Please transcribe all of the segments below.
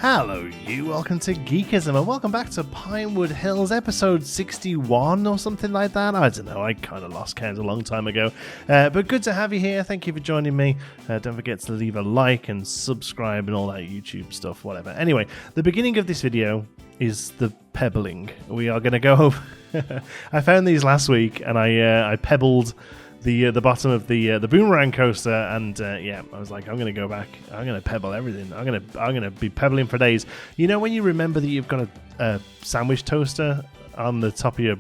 Hello you, welcome to Geekism and welcome back to Pinewood Hills episode 61 or something like that. I don't know, I kind of lost count a long time ago. But good to have you here, thank you for joining me. Don't forget to leave a like and subscribe and all that YouTube stuff, whatever. Anyway, the beginning of this video is the pebbling. We are going to go over... I found these last week and I pebbled the bottom of the boomerang coaster, and yeah, I was like, I'm gonna go back. I'm gonna pebble everything. I'm gonna be pebbling for days. You know when you remember that you've got a sandwich toaster on the top of your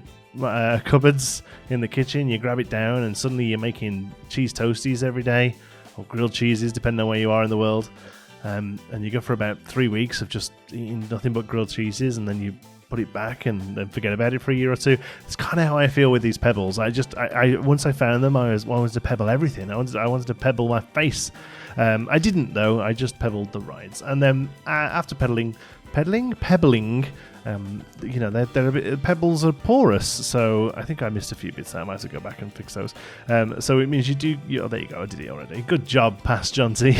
cupboards in the kitchen, you grab it down, and suddenly you're making cheese toasties every day, or grilled cheeses, depending on where you are in the world. And you go for about 3 weeks of just eating nothing but grilled cheeses, and then you put it back and then forget about it for a year or two. It's kind of how I feel with these pebbles. I once I found them, I wanted to pebble everything. I wanted to pebble my face. I didn't though. I just pebbled the rides, and then after pebbling, you know, they're a bit, pebbles are porous, so I think I missed a few bits there. I might have to go back and fix those. So it means oh, there you go, I did it already. Good job, Past John T.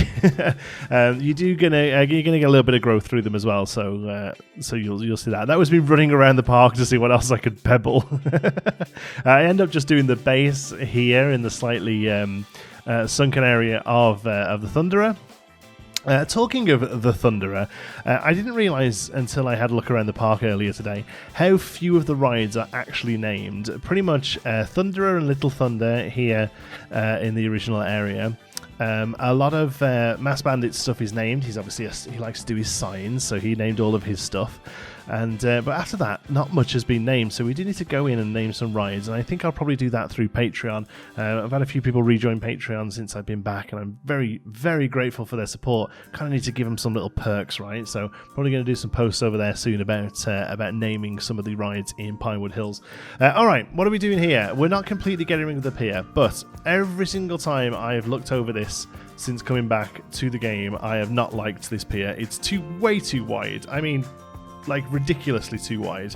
You're gonna get a little bit of growth through them as well, so you'll see that. That was me running around the park to see what else I could pebble. I end up just doing the base here in the slightly sunken area of the Thunderer. Talking of the Thunderer, I didn't realise until I had a look around the park earlier today how few of the rides are actually named. Pretty much Thunderer and Little Thunder here in the original area. A lot of Mass Bandit stuff is named. He's obviously he likes to do his signs, so he named all of his stuff. And but after that, not much has been named, so we do need to go in and name some rides, and I think I'll probably do that through Patreon. I've had a few people rejoin Patreon since I've been back, and I'm very, very grateful for their support. Kind of need to give them some little perks, right? So probably going to do some posts over there soon about naming some of the rides in Pinewood Hills. All right, what are we doing here? We're not completely getting rid of the pier, but every single time I've looked over this since coming back to the game, I have not liked this pier. It's way too wide. I mean, like ridiculously too wide,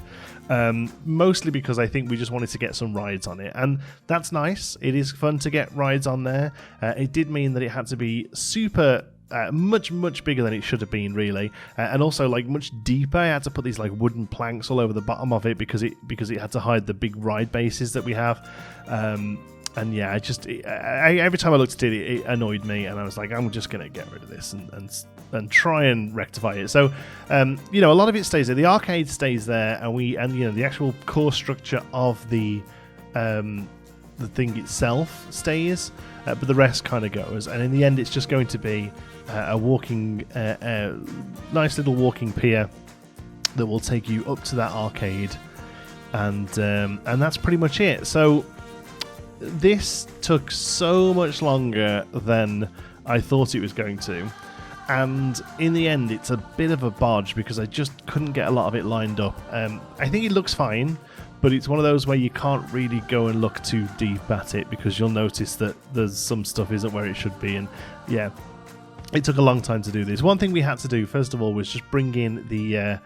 mostly because I think we just wanted to get some rides on it, and that's nice. It is fun to get rides on there. It did mean that it had to be super much bigger than it should have been, really, and also like much deeper. I had to put these like wooden planks all over the bottom of it because it had to hide the big ride bases that we have. And yeah, every time I looked at it, it annoyed me, and I was like, I'm just going to get rid of this and try and rectify it. So, you know, a lot of it stays there. The arcade stays there, and you know, the actual core structure of the thing itself stays, but the rest kind of goes. And in the end, it's just going to be a nice little walking pier that will take you up to that arcade, and that's pretty much it. So this took so much longer than I thought it was going to, and in the end it's a bit of a bodge because I just couldn't get a lot of it lined up. I think it looks fine, but it's one of those where you can't really go and look too deep at it because you'll notice that there's some stuff isn't where it should be, and yeah, it took a long time to do this. One thing we had to do first of all was just bring in the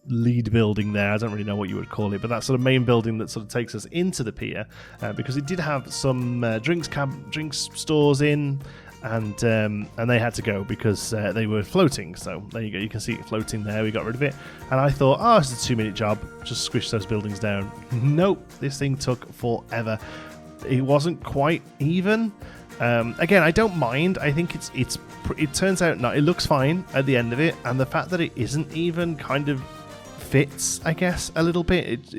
lead building there. I don't really know what you would call it, but that sort of main building that sort of takes us into the pier, because it did have some drinks stores in, and they had to go because they were floating. So there you go, you can see it floating there. We got rid of it, and I thought, oh, it's a 2-minute job, just squish those buildings down. Nope, this thing took forever. It wasn't quite even. Again, I don't mind. I think it turns out it looks fine at the end of it, and the fact that it isn't even kind of fits, I guess, a little bit.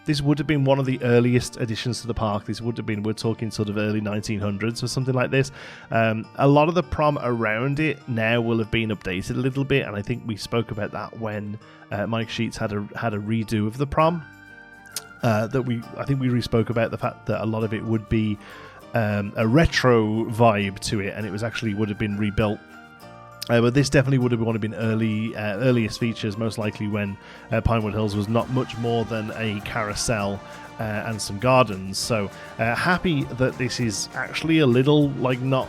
This would have been one of the earliest additions to the park. This would have been, we're talking sort of early 1900s or something like this. A lot of the prom around it now will have been updated a little bit, and I think we spoke about that when Mike Sheets had a redo of the prom. I think we re-spoke about the fact that a lot of it would be a retro vibe to it, and it would have been rebuilt. But this definitely would have been earliest features, most likely when Pinewood Hills was not much more than a carousel and some gardens. So happy that this is actually a little, like, not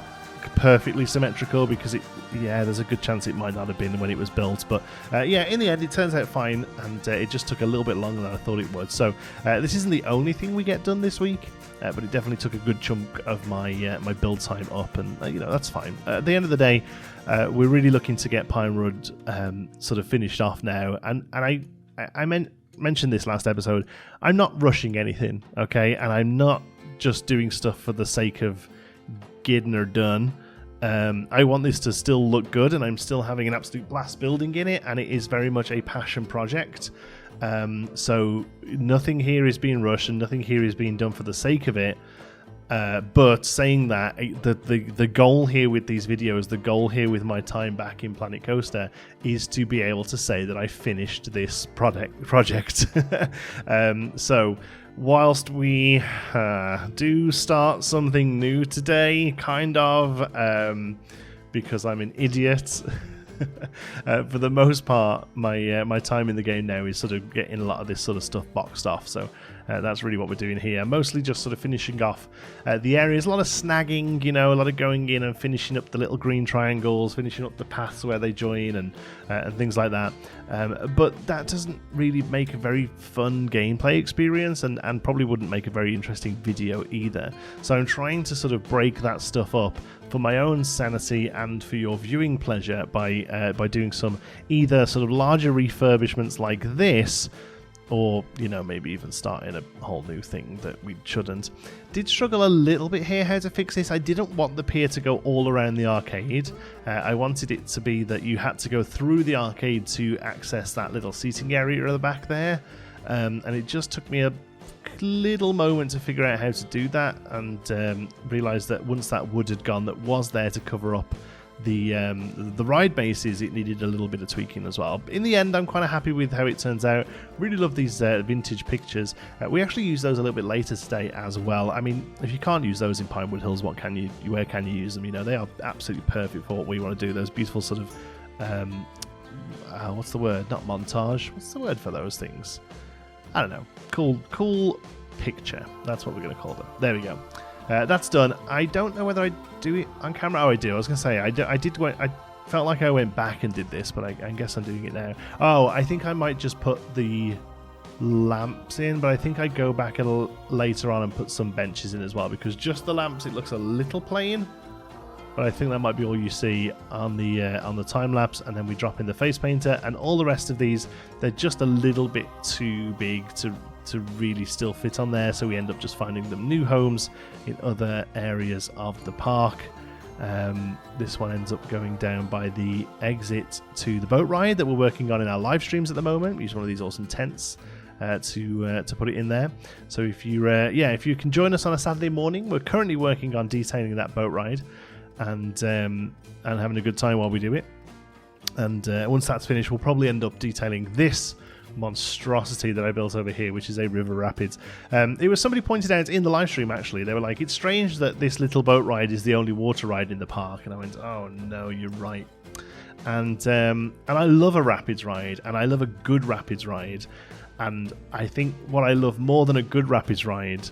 perfectly symmetrical because there's a good chance it might not have been when it was built. But in the end, it turns out fine, and it just took a little bit longer than I thought it would. So this isn't the only thing we get done this week, but it definitely took a good chunk of my my build time up, and that's fine. At the end of the day, we're really looking to get Pinewood sort of finished off now, and I mentioned this last episode. I'm not rushing anything, okay, and I'm not just doing stuff for the sake of getting her done. I want this to still look good, and I'm still having an absolute blast building in it, and it is very much a passion project. So nothing here is being rushed, and nothing here is being done for the sake of it. But saying that, the goal here with these videos, the goal here with my time back in Planet Coaster, is to be able to say that I finished this project. So whilst we do start something new today, kind of, because I'm an idiot. For the most part, my time in the game now is sort of getting a lot of this sort of stuff boxed off. So that's really what we're doing here. Mostly just sort of finishing off the areas. A lot of snagging, a lot of going in and finishing up the little green triangles, finishing up the paths where they join, and things like that. But that doesn't really make a very fun gameplay experience, and probably wouldn't make a very interesting video either. So I'm trying to sort of break that stuff up for my own sanity and for your viewing pleasure by doing some either sort of larger refurbishments like this, or maybe even starting a whole new thing that we shouldn't. Did struggle a little bit here how to fix this. I didn't want the pier to go all around the arcade. I wanted it to be that you had to go through the arcade to access that little seating area at the back there, and it just took me a little moment to figure out how to do that, and realised that once that wood had gone that was there to cover up the ride bases, it needed a little bit of tweaking as well. In the end, I'm kind of happy with how it turns out. Really love these vintage pictures. We actually use those a little bit later today as well. I mean, if you can't use those in Pinewood Hills, where can you use them? They are absolutely perfect for what we want to do. Those beautiful sort of what's the word? Not montage. What's the word for those things? I don't know. Cool picture. That's what we're going to call them. There we go. That's done. I don't know whether I do it on camera. Oh, I do. I was going to say, I felt like I went back and did this, but I guess I'm doing it now. Oh, I think I might just put the lamps in, but I think I go back a little later on and put some benches in as well, because just the lamps, it looks a little plain. But I think that might be all you see on the time lapse, and then we drop in the face painter, and all the rest of these, they're just a little bit too big to really still fit on there, so we end up just finding them new homes in other areas of the park. This one ends up going down by the exit to the boat ride that we're working on in our live streams at the moment. We use one of these awesome tents to put it in there. So if you can join us on a Saturday morning, we're currently working on detailing that boat ride and having a good time while we do it. And once that's finished, we'll probably end up detailing this monstrosity that I built over here, which is a river rapids. It was somebody pointed out in the live stream, actually. They were like, it's strange that this little boat ride is the only water ride in the park. And I went, oh no, you're right. And I love a rapids ride, and I love a good rapids ride. And I think what I love more than a good rapids ride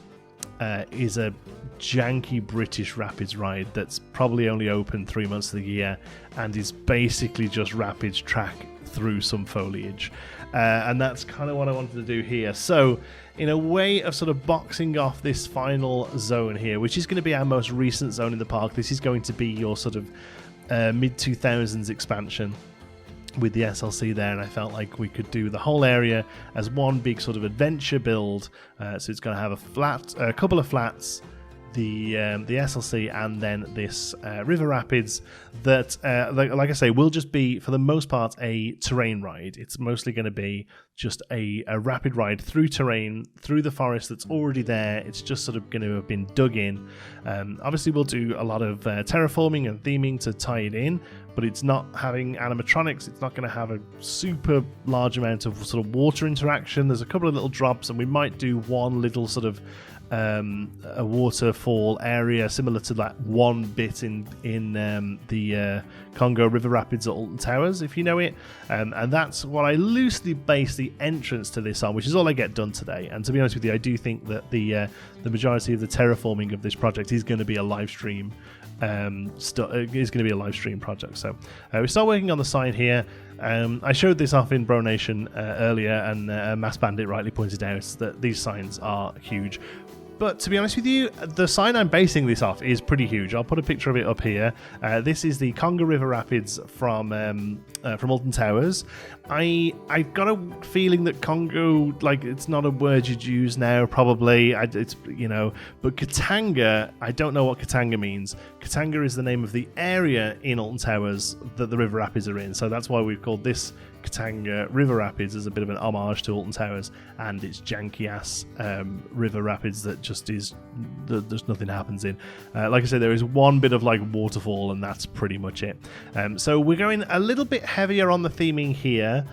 is a janky British rapids ride that's probably only open 3 months of the year and is basically just rapids track through some foliage. And that's kind of what I wanted to do here. So in a way of sort of boxing off this final zone here, which is going to be our most recent zone in the park, this is going to be your sort of mid-2000s expansion with the SLC there, and I felt like we could do the whole area as one big sort of adventure build. So it's going to have a couple of flats, the SLC, and then this river rapids that, like I say, will just be, for the most part, a terrain ride. It's mostly going to be just a rapid ride through terrain, through the forest that's already there. It's just sort of going to have been dug in. Obviously, we'll do a lot of terraforming and theming to tie it in, but it's not having animatronics. It's not going to have a super large amount of sort of water interaction. There's a couple of little drops, and we might do one little sort of a waterfall area similar to that one bit in the Congo River Rapids at Alton Towers, if you know it, and that's what I loosely base the entrance to this on, which is all I get done today. And to be honest with you, I do think that the majority of the terraforming of this project is going to be a live stream is going to be a live stream project. So we start working on the sign here. I showed this off in Bro Nation earlier, and Mass Bandit rightly pointed out that these signs are huge. But to be honest with you, the sign I'm basing this off is pretty huge. I'll put a picture of it up here. This is the Congo River Rapids from Alton Towers. I've got a feeling that Congo, like, it's not a word you'd use now, probably. But Katanga, I don't know what Katanga means. Katanga is the name of the area in Alton Towers that the River Rapids are in. So that's why we've called this Katanga River Rapids as a bit of an homage to Alton Towers, and its janky ass river rapids that just is there's nothing happens in. Like I said, there is one bit of like waterfall, and that's pretty much it. So we're going a little bit heavier on the theming here.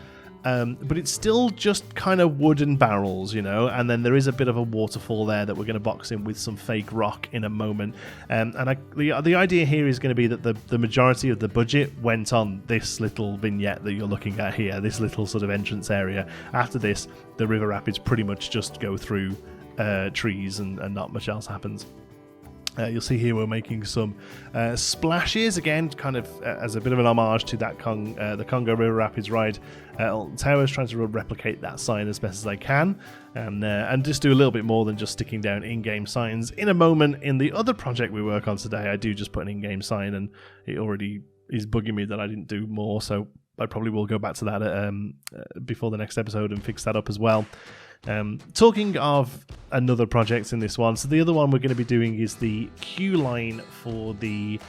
But it's still just kind of wooden barrels, and then there is a bit of a waterfall there that we're going to box in with some fake rock in a moment. The idea here is going to be that the majority of the budget went on this little vignette that you're looking at here, this little sort of entrance area. After this, the river rapids pretty much just go through trees and not much else happens. You'll see here we're making some splashes, again, kind of as a bit of an homage to that the Congo River Rapids ride. Alton Towers, trying to replicate that sign as best as I can, and just do a little bit more than just sticking down in-game signs. In a moment, in the other project we work on today, I do just put an in-game sign, and it already is bugging me that I didn't do more, so I probably will go back to that before the next episode and fix that up as well. Talking of another project in this one, so the other one we're going to be doing is the queue line for the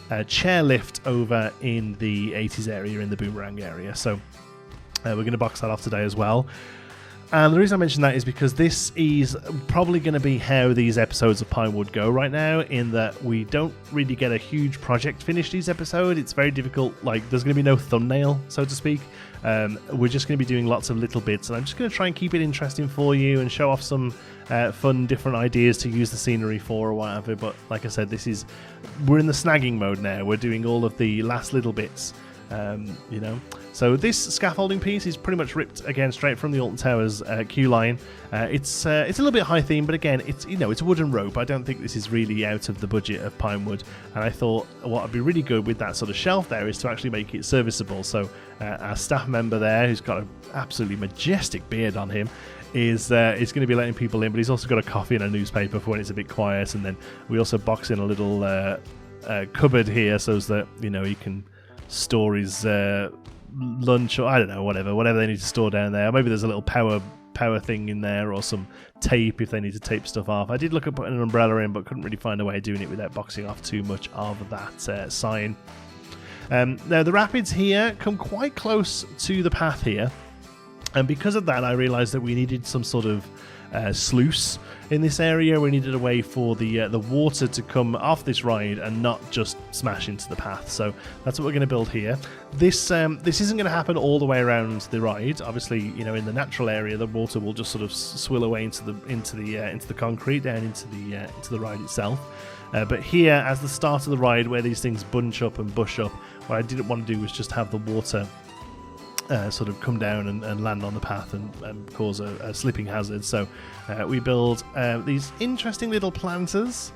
chairlift over in the 80s area, in the Boomerang area. So we're going to box that off today as well. And the reason I mention that is because this is probably going to be how these episodes of Pinewood go right now, in that we don't really get a huge project finished each episode. It's very difficult, like there's going to be no thumbnail, so to speak. We're just going to be doing lots of little bits, and I'm just going to try and keep it interesting for you and show off some fun different ideas to use the scenery for or whatever. But like I said, we're in the snagging mode now. We're doing all of the last little bits. So this scaffolding piece is pretty much ripped again straight from the Alton Towers queue line. It's a little bit high theme, but again, it's a wooden rope. I don't think this is really out of the budget of Pinewood, and I thought what would be really good with that sort of shelf there is to actually make it serviceable. So our staff member there, who's got an absolutely majestic beard on him, is going to be letting people in, but he's also got a coffee and a newspaper for when it's a bit quiet. And then we also box in a little cupboard here so that he can store his lunch, or I don't know, whatever they need to store down there. Maybe there's a little power thing in there, or some tape if they need to tape stuff off. I did look at putting an umbrella in, but couldn't really find a way of doing it without boxing off too much of that sign. Now the rapids here come quite close to the path here, and because of that I realised that we needed some sort of sluice in this area. We needed a way for the water to come off this ride and not just smash into the path. So that's what we're going to build here. This isn't going to happen all the way around the ride. Obviously, in the natural area, the water will just sort of swill away into the concrete down into the ride itself. But here, as the start of the ride, where these things bunch up and bush up, what I didn't want to do was just have the water sort of come down and land on the path and cause a slipping hazard. So we build these interesting little planters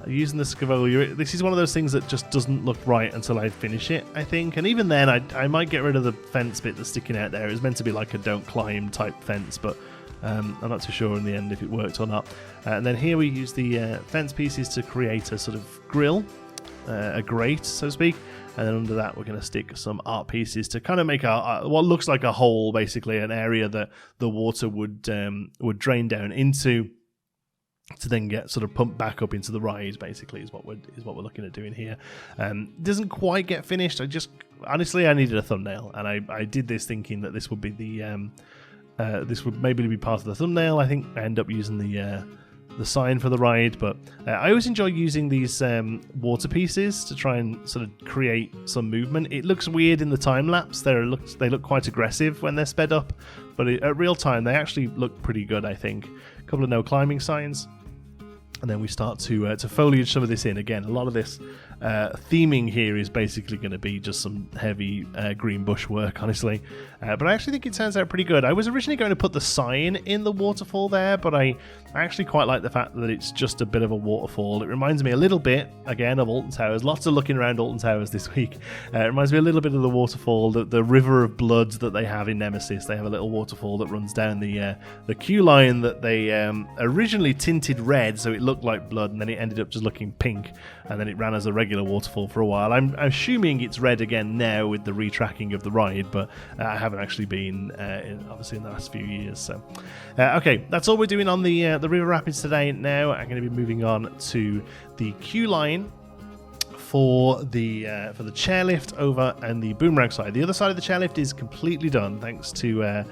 using the Scavolia. This is one of those things that just doesn't look right until I finish it, I think. And even then, I might get rid of the fence bit that's sticking out there. It was meant to be like a don't climb type fence, but I'm not too sure in the end if it worked or not. And then here we use the fence pieces to create a sort of grill, a grate, so to speak. And then under that, we're going to stick some art pieces to kind of make what looks like a hole, basically an area that the water would drain down into, to then get sort of pumped back up into the ride. Basically, is what we're looking at doing here. Doesn't quite get finished. Honestly, I needed a thumbnail, and I did this thinking that this would be this would maybe be part of the thumbnail. I think I end up using the sign for the ride, but I always enjoy using these water pieces to try and sort of create some movement. It looks weird in the time lapse. They look quite aggressive when they're sped up, but at real time they actually look pretty good, I think. A couple of no climbing signs. And then we start to foliage some of this in. Again, a lot of this theming here is basically going to be just some heavy green bush work, honestly. But I actually think it turns out pretty good. I was originally going to put the sign in the waterfall there, but I actually quite like the fact that it's just a bit of a waterfall. It reminds me a little bit, again, of Alton Towers. Lots of looking around Alton Towers this week. It reminds me a little bit of the waterfall, the river of blood that they have in Nemesis. They have a little waterfall that runs down the queue line that they originally tinted red, so it looked like blood, and then it ended up just looking pink, and then it ran as a regular waterfall for a while. I'm assuming it's red again now with the retracking of the ride, but I haven't actually been obviously in the last few years. So okay, that's all we're doing on the river rapids today. Now I'm going to be moving on to the queue line for the chairlift over and the boomerang side. The other side of the chairlift is completely done, thanks to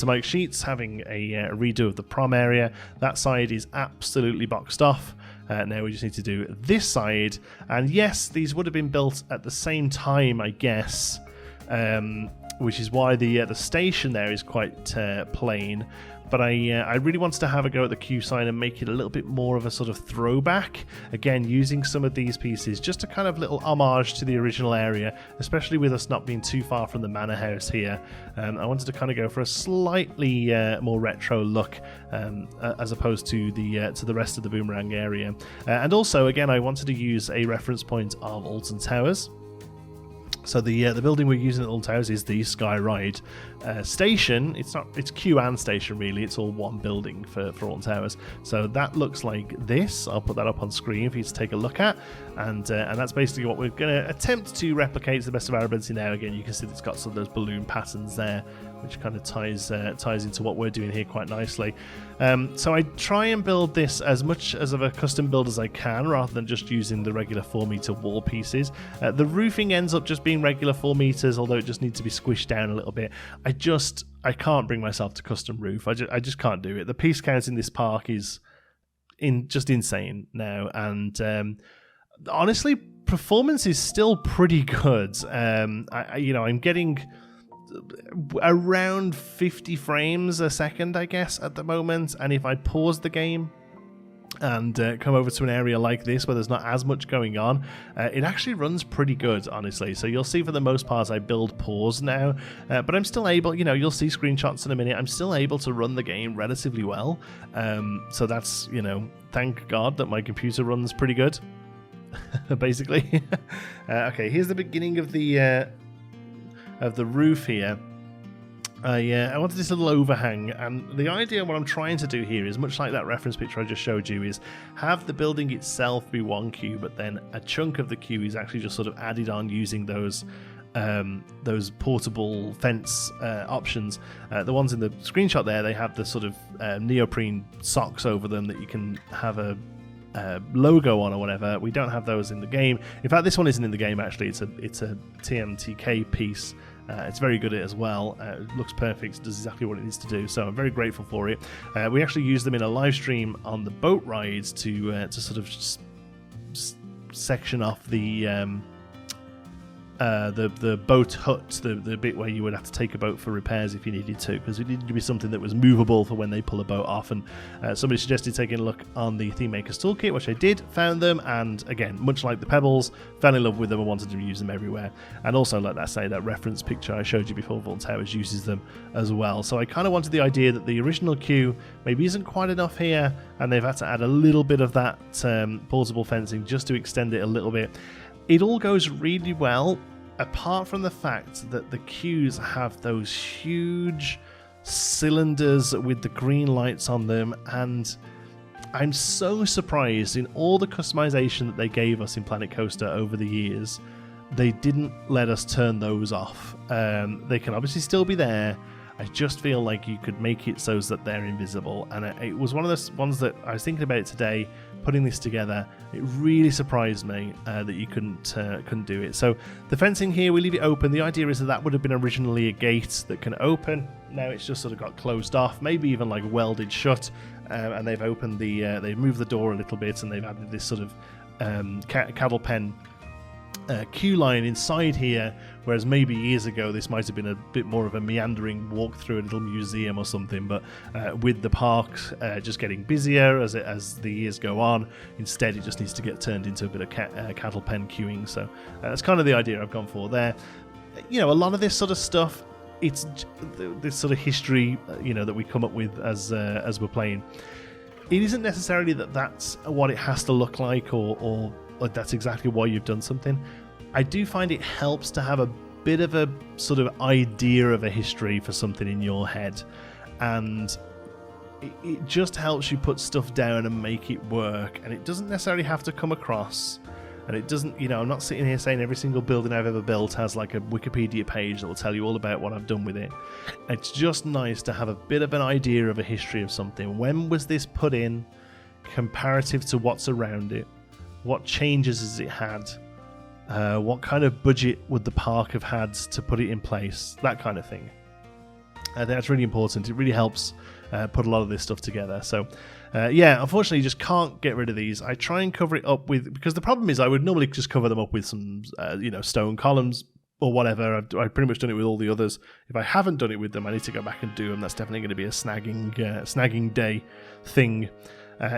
Mike Sheets having a redo of the prom area. That side is absolutely boxed off. Now we just need to do this side, and yes, these would have been built at the same time, I guess, which is why the station there is quite plain. But I really wanted to have a go at the queue sign and make it a little bit more of a sort of throwback. Again, using some of these pieces, just a kind of little homage to the original area, especially with us not being too far from the manor house here. I wanted to kind of go for a slightly more retro look as opposed to the rest of the boomerang area. And also, again, I wanted to use a reference point of Alton Towers. So the building we're using at Alton Towers is the Sky Ride station. It's queue and station really. It's all one building for Alton Towers. So that looks like this. I'll put that up on screen for you to take a look at, and that's basically what we're going to attempt to replicate to the best of our ability. Now, again, you can see it's got some of those balloon patterns there, which kind of ties into what we're doing here quite nicely. So I try and build this as much as of a custom build as I can, rather than just using the regular 4-meter wall pieces. The roofing ends up just being regular 4 meters, although it just needs to be squished down a little bit. I can't bring myself to custom roof. I just can't do it. The piece count in this park is just insane now, and honestly, performance is still pretty good. I'm getting around 50 frames a second, I guess, at the moment, and if I pause the game and come over to an area like this where there's not as much going on, it actually runs pretty good, honestly. So you'll see for the most part I build pause now, but I'm still able, you'll see screenshots in a minute, I'm still able to run the game relatively well. So that's, thank God that my computer runs pretty good, basically. Okay, here's the beginning of the roof here. I wanted this little overhang, and the idea, what I'm trying to do here is much like that reference picture I just showed you, is have the building itself be one queue, but then a chunk of the queue is actually just sort of added on using those portable fence options. The ones in the screenshot there, they have the sort of neoprene socks over them that you can have a logo on or whatever. We don't have those in the game. In fact, this one isn't in the game actually. It's a TMTK piece. It's very good at it as well. It looks perfect, does exactly what it needs to do, so I'm very grateful for it. We actually used them in a live stream on the boat rides to sort of section off the boat hut, the bit where you would have to take a boat for repairs if you needed to, because it needed to be something that was movable for when they pull a boat off. And somebody suggested taking a look on the Theme Maker's Toolkit, which I did, found them, and again, much like the Pebbles, fell in love with them and wanted to use them everywhere. And also, like that reference picture I showed you before, Alton Towers uses them as well. So I kind of wanted the idea that the original queue maybe isn't quite enough here, and they've had to add a little bit of that portable fencing just to extend it a little bit. It all goes really well, apart from the fact that the queues have those huge cylinders with the green lights on them, and I'm so surprised in all the customization that they gave us in Planet Coaster over the years, they didn't let us turn those off. They can obviously still be there. I just feel like you could make it so that they're invisible, and it was one of those ones that I was thinking about it today, putting this together. It really surprised me that you couldn't do it. So the fencing here, we leave it open. The idea is that would have been originally a gate that can open. Now it's just sort of got closed off, maybe even like welded shut, and they've opened they've moved the door a little bit, and they've added this sort of cattle pen queue line inside here, whereas maybe years ago this might have been a bit more of a meandering walk through a little museum or something. But with the parks just getting busier as the years go on, instead it just needs to get turned into a bit of cattle pen queuing. So that's kind of the idea I've gone for there. A lot of this sort of stuff, it's this sort of history, that we come up with as we're playing. It isn't necessarily that's what it has to look like, or that's exactly why you've done something. I do find it helps to have a bit of a sort of idea of a history for something in your head, and it just helps you put stuff down and make it work. And it doesn't necessarily have to come across. And it doesn't, I'm not sitting here saying every single building I've ever built has like a Wikipedia page that will tell you all about what I've done with it. It's just nice to have a bit of an idea of a history of something. When was this put in comparative to what's around it? What changes has it had? What kind of budget would the park have had to put it in place? That kind of thing. That's really important. It really helps put a lot of this stuff together. So unfortunately you just can't get rid of these. I try and cover it up because the problem is I would normally just cover them up with some stone columns or whatever. I've pretty much done it with all the others. If I haven't done it with them, I need to go back and do them. That's definitely going to be a snagging day thing.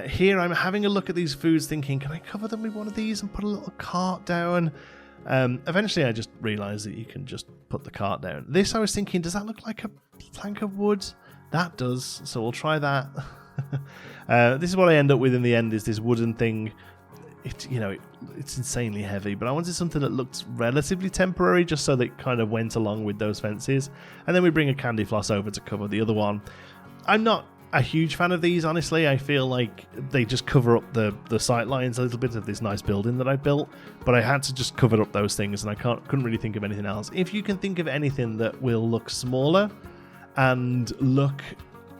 Here I'm having a look at these foods thinking, can I cover them with one of these and put a little cart down? Eventually I just realised that you can just put the cart down. This I was thinking, does that look like a plank of wood? That does, so we'll try that. This is what I end up with in the end, is this wooden thing. It's insanely heavy, but I wanted something that looked relatively temporary, just so that it kind of went along with those fences. And then we bring a candy floss over to cover the other one. I'm not a huge fan of these, honestly. I feel like they just cover up the sight lines a little bit of this nice building that I built, but I had to just cover up those things, and I couldn't really think of anything else. If you can think of anything that will look smaller and look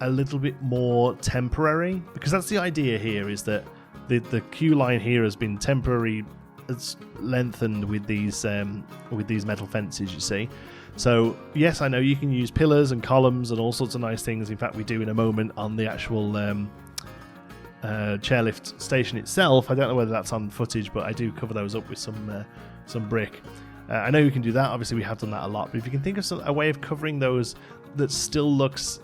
a little bit more temporary, because that's the idea here, is that the queue line here has been temporary, it's lengthened with these metal fences, you see. So yes, I know you can use pillars and columns and all sorts of nice things. In fact, we do in a moment on the actual chairlift station itself. I don't know whether that's on footage, but I do cover those up with some brick. I know you can do that. Obviously, we have done that a lot. But if you can think of a way of covering those that still looks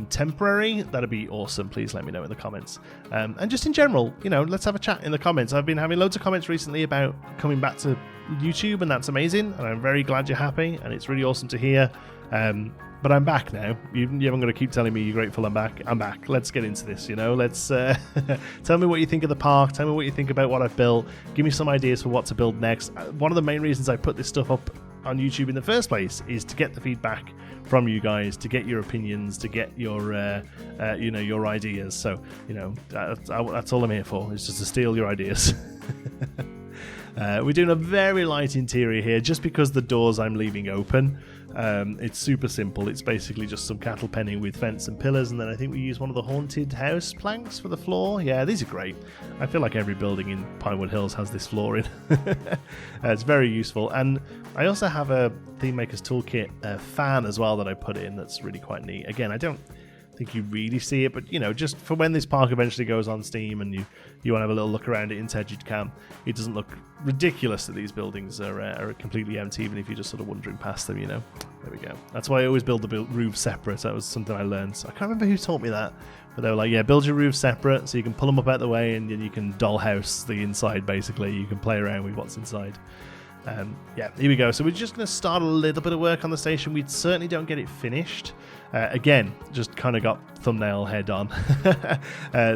temporary, that'd be awesome. Please let me know in the comments. And just in general, let's have a chat in the comments. I've been having loads of comments recently about coming back to YouTube, and that's amazing. And I'm very glad you're happy, and it's really awesome to hear. But I'm back now. You haven't got to keep telling me you're grateful I'm back. I'm back. Let's get into this, Let's tell me what you think of the park. Tell me what you think about what I've built. Give me some ideas for what to build next. One of the main reasons I put this stuff up on YouTube in the first place is to get the feedback from you guys, to get your opinions, to get your your ideas. So that's all I'm here for, is just to steal your ideas. We're doing a very light interior here, just because the doors I'm leaving open. It's super simple. It's basically just some cattle penning with fence and pillars, and then I think we use one of the haunted house planks for the floor. Yeah, these are great. I feel like every building in Pinewood Hills has this floor in. It's very useful. And I also have a Theme Maker's Toolkit fan as well that I put in that's really quite neat. Again, I don't think you really see it, but just for when this park eventually goes on Steam and you want to have a little look around it instead, you can. It doesn't look ridiculous that these buildings are completely empty, even if you're just sort of wandering past them. There we go. That's why I always build the roof separate. That was something I learned. I can't remember who taught me that, but they were like, yeah, build your roof separate so you can pull them up out the way, and then you can dollhouse the inside. Basically, you can play around with what's inside. Here we go. So we're just going to start a little bit of work on the station. We certainly don't get it finished. Again, just kind of got thumbnail head on.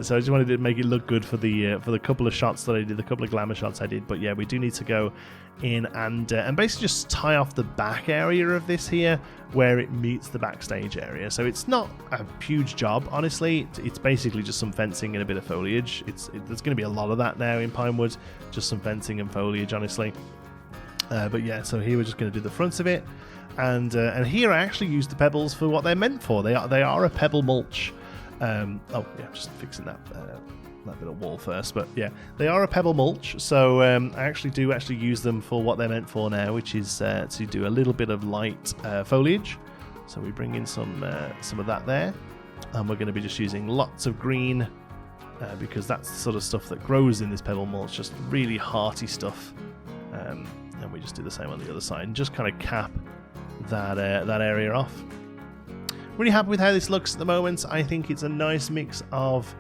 So I just wanted to make it look good for the couple of shots that I did, the couple of glamour shots I did. But yeah, we do need to go in and basically just tie off the back area of this here where it meets the backstage area. So it's not a huge job, honestly. It's basically just some fencing and a bit of foliage. There's going to be a lot of that now in Pinewood, just some fencing and foliage, honestly. But yeah, so here we're just going to do the fronts of it, and here I actually used the pebbles for what they're meant for. They are a pebble mulch. Just fixing that bit of wall first. But yeah, they are a pebble mulch. So I actually use them for what they're meant for now, which is to do a little bit of light foliage. So we bring in some of that there, and we're going to be just using lots of green because that's the sort of stuff that grows in this pebble mulch. Just really hearty stuff. and we just do the same on the other side and just kind of cap that area off. Really happy with how this looks at the moment. I think it's a nice mix of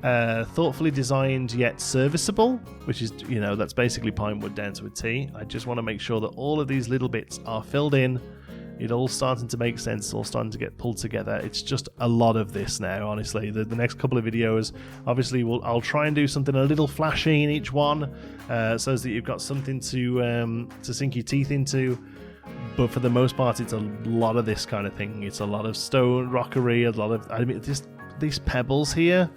thoughtfully designed yet serviceable, which is, you know, that's basically Pinewood down to a T. I just want to make sure that all of these little bits are filled in. It all starting to make sense, all starting to get pulled together. It's just a lot of this now, honestly. The next couple of videos, obviously, I'll try and do something a little flashy in each one, so that you've got something to sink your teeth into. But for the most part, it's a lot of this kind of thing. It's a lot of stone rockery, a lot of, I mean, these pebbles here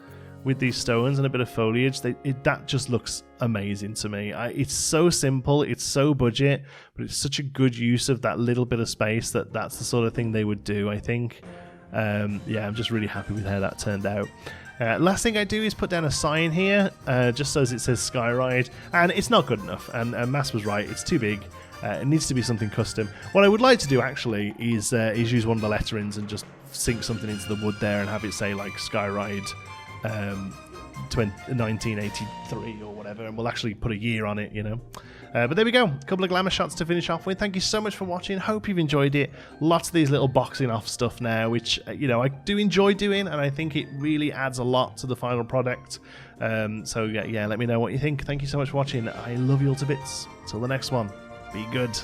with these stones and a bit of foliage, that just looks amazing to me. It's so simple, it's so budget, but it's such a good use of that little bit of space that's the sort of thing they would do, I think. Yeah, I'm just really happy with how that turned out. Last thing I do is put down a sign here, just so as it says Skyride, and it's not good enough, and Mass was right, it's too big. It needs to be something custom. What I would like to do actually is use one of the letterings and just sink something into the wood there and have it say like Skyride 1983 or whatever, and we'll actually put a year on it, you know. But there we go, a couple of glamour shots to finish off with. Thank you so much for watching. Hope you've enjoyed it. Lots of these little boxing off stuff now, which, you know, I do enjoy doing, and I think it really adds a lot to the final product. So yeah, let me know what you think. Thank you so much for watching. I love you all to bits. Till the next one, be good.